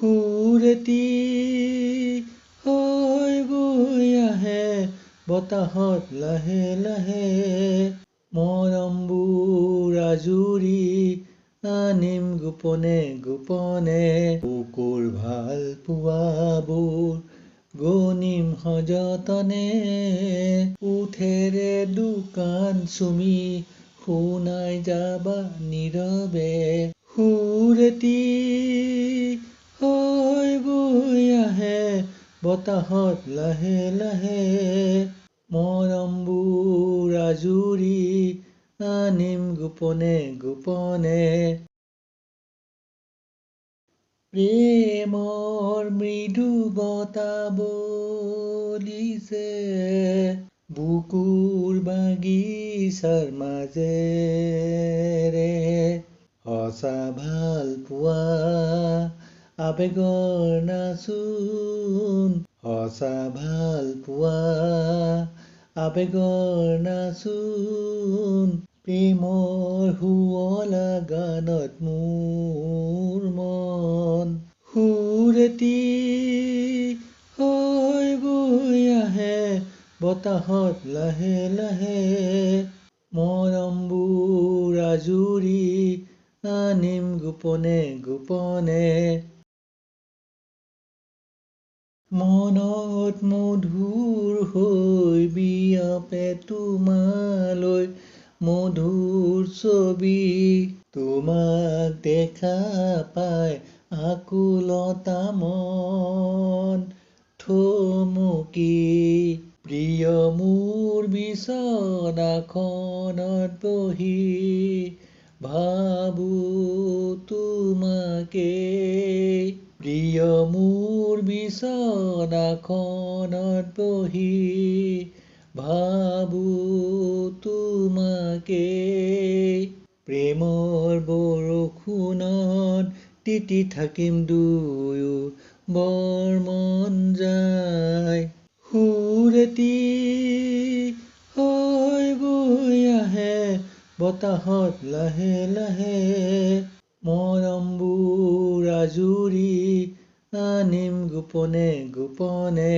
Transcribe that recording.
সুৰেতি হৈ বৈ আহে বতাহত লাহে লাহে মৰমবোৰ আজুৰি আনিম গোপনে গোপনে বুকুৰ ভাল পোৱাবোৰ গণিম সযতনে উঠেৰে দোকান চুমি শুনাই যাবা নীৰৱে সুৰেতি হৈ বৈ আহে বতাহত লাহে লাহে মৰমবোৰ আজুৰি আনিম গোপনে গোপনে প্ৰেমৰ মৃদু বতাহ বলিছে বুকুৰ বাগিচাৰ মাজেৰে সঁচা ভাল পোৱা আবেগৰ নাচোন সঁচা ভাল পোৱা আবেগৰ নাচোন প্ৰেমৰ শুৱলা গানত মোৰ মন সুৰেতি হৈ বৈ আহে বতাহত লাহে লাহে মৰমবোৰ আজুৰি আনিম গোপনে গোপনে মনত মধুৰ হৈ বিয়পে তোমালৈ মধুৰ ছবি তোমাক দেখা পাই আকুলতা মন থমকি প্ৰিয় মোৰ বিচনাখনত বহি ভাবো তোমাকে প্ৰিয় মোৰ বিচনাখনত বহি ভাবো তোমাকে প্ৰেমৰ বৰষুণত তিতি থাকিম দুয়ো বৰ মন যায় সুৰেতি হৈ বৈ আহে বতাহত লাহে লাহে মৰমবোৰ আজুৰি আনিম গোপনে গোপনে